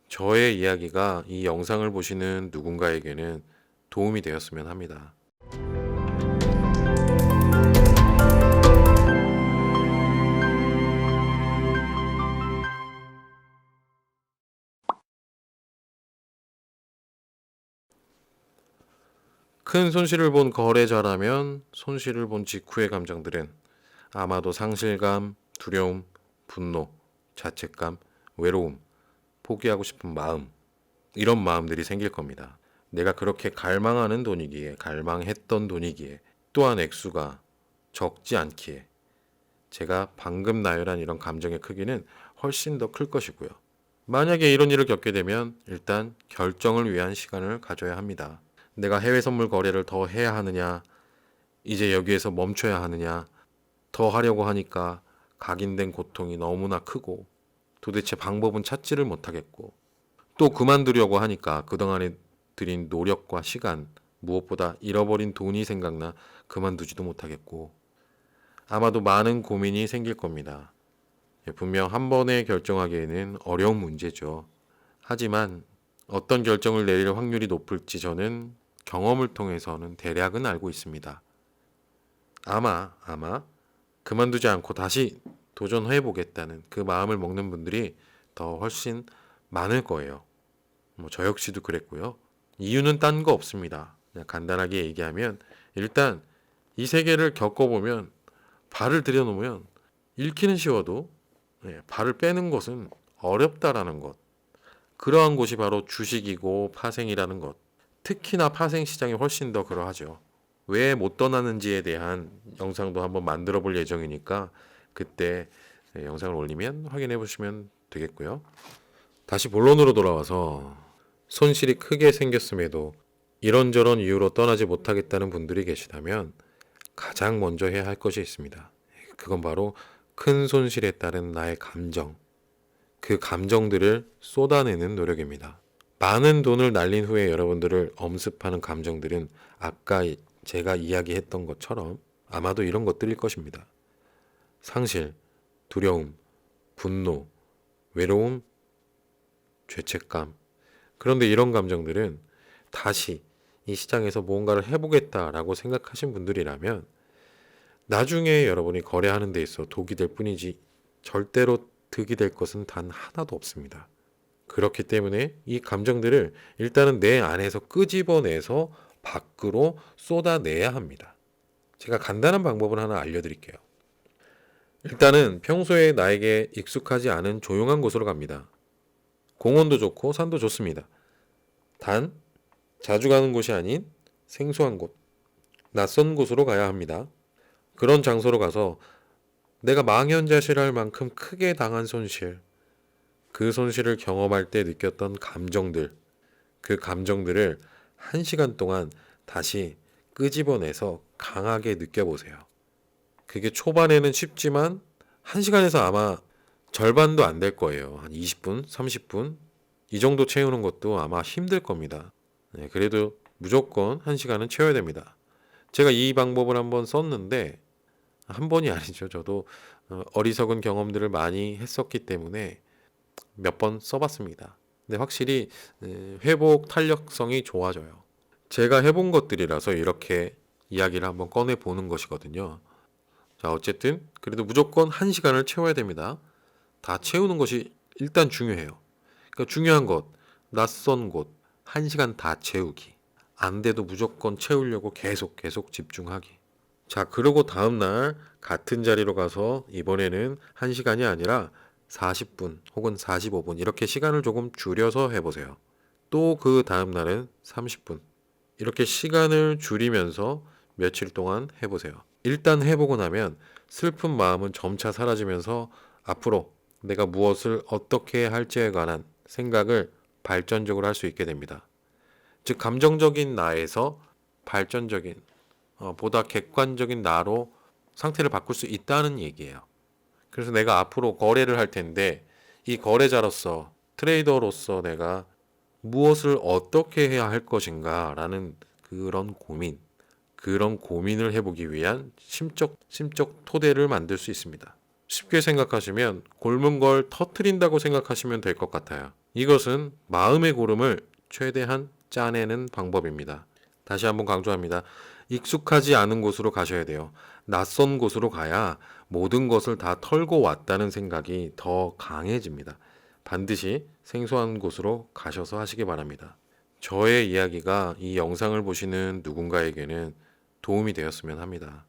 저의 이야기가 이 영상을 보시는 누군가에게는 도움이 되었으면 합니다. 큰 손실을 본 거래자라면 손실을 본 직후의 감정들은 아마도 상실감, 두려움, 분노, 자책감, 외로움, 포기하고 싶은 마음, 이런 마음들이 생길 겁니다. 내가 그렇게 갈망하는 돈이기에, 갈망했던 돈이기에, 또한 액수가 적지 않기에 제가 방금 나열한 이런 감정의 크기는 훨씬 더 클 것이고요. 만약에 이런 일을 겪게 되면 일단 결정을 위한 시간을 가져야 합니다. 내가 해외 선물 거래를 더 해야 하느냐, 이제 여기에서 멈춰야 하느냐, 더 하려고 하니까 각인된 고통이 너무나 크고 도대체 방법은 찾지를 못하겠고 또 그만두려고 하니까 그동안에 들인 노력과 시간, 무엇보다 잃어버린 돈이 생각나 그만두지도 못하겠고 아마도 많은 고민이 생길 겁니다. 분명 한 번에 결정하기에는 어려운 문제죠. 하지만 어떤 결정을 내릴 확률이 높을지 저는 경험을 통해서는 대략은 알고 있습니다. 아마 그만두지 않고 다시 도전해 보겠다는 그 마음을 먹는 분들이 더 훨씬 많을 거예요. 저 역시도 그랬고요. 이유는 딴 거 없습니다. 그냥 간단하게 얘기하면 일단 이 세계를 겪어보면 발을 들여놓으면 읽기는 쉬워도 발을 빼는 것은 어렵다라는 것. 그러한 곳이 바로 주식이고 파생이라는 것. 특히나 파생 시장이 훨씬 더 그러하죠. 왜 못 떠나는지에 대한 영상도 한번 만들어 볼 예정이니까 그때 영상을 올리면 확인해 보시면 되겠고요. 다시 본론으로 돌아와서 손실이 크게 생겼음에도 이런저런 이유로 떠나지 못하겠다는 분들이 계시다면 가장 먼저 해야 할 것이 있습니다. 그건 바로 큰 손실에 따른 나의 감정, 그 감정들을 쏟아내는 노력입니다. 많은 돈을 날린 후에 여러분들을 엄습하는 감정들은 아까 제가 이야기했던 것처럼 아마도 이런 것들일 것입니다. 상실, 두려움, 분노, 외로움, 죄책감. 그런데 이런 감정들은 다시 이 시장에서 무언가를 해보겠다라고 생각하신 분들이라면 나중에 여러분이 거래하는 데 있어 독이 될 뿐이지 절대로 득이 될 것은 단 하나도 없습니다. 그렇기 때문에 이 감정들을 일단은 내 안에서 끄집어내서 밖으로 쏟아내야 합니다. 제가 간단한 방법을 하나 알려드릴게요. 일단은 평소에 나에게 익숙하지 않은 조용한 곳으로 갑니다. 공원도 좋고 산도 좋습니다. 단 자주 가는 곳이 아닌 생소한 곳, 낯선 곳으로 가야 합니다. 그런 장소로 가서 내가 망연자실할 만큼 크게 당한 손실, 그 손실을 경험할 때 느꼈던 감정들, 그 감정들을 1시간 동안 다시 끄집어내서 강하게 느껴보세요. 그게 초반에는 쉽지만 1시간에서 아마 절반도 안 될 거예요. 한 20분, 30분 이 정도 채우는 것도 아마 힘들 겁니다. 그래도 무조건 1시간은 채워야 됩니다. 제가 이 방법을 한번 썼는데 한 번이 아니죠. 저도 어리석은 경험들을 많이 했었기 때문에 몇 번 써봤습니다. 근데 확실히 회복 탄력성이 좋아져요. 제가 해본 것들이라서 이렇게 이야기를 한번 꺼내 보는 것이거든요. 자, 어쨌든 그래도 무조건 1시간을 채워야 됩니다. 다 채우는 것이 일단 중요해요. 그러니까 중요한 것, 낯선 곳, 1시간 다 채우기. 안 돼도 무조건 채우려고 계속 집중하기. 자, 그리고 다음날 같은 자리로 가서 이번에는 1시간이 아니라 40분 혹은 45분 이렇게 시간을 조금 줄여서 해보세요. 또 그 다음날은 30분. 이렇게 시간을 줄이면서 며칠 동안 해보세요. 일단 해보고 나면 슬픈 마음은 점차 사라지면서 앞으로 내가 무엇을 어떻게 할지에 관한 생각을 발전적으로 할 수 있게 됩니다. 즉 감정적인 나에서 발전적인 보다 객관적인 나로 상태를 바꿀 수 있다는 얘기예요. 그래서 내가 앞으로 거래를 할 텐데 이 거래자로서 트레이더로서 내가 무엇을 어떻게 해야 할 것인가 라는 그런 고민을 해보기 위한 심적 토대를 만들 수 있습니다. 쉽게 생각하시면 곪은 걸 터트린다고 생각하시면 될 것 같아요. 이것은 마음의 고름을 최대한 짜내는 방법입니다. 다시 한번 강조합니다. 익숙하지 않은 곳으로 가셔야 돼요. 낯선 곳으로 가야 모든 것을 다 털고 왔다는 생각이 더 강해집니다. 반드시 생소한 곳으로 가셔서 하시기 바랍니다. 저의 이야기가 이 영상을 보시는 누군가에게는 도움이 되었으면 합니다.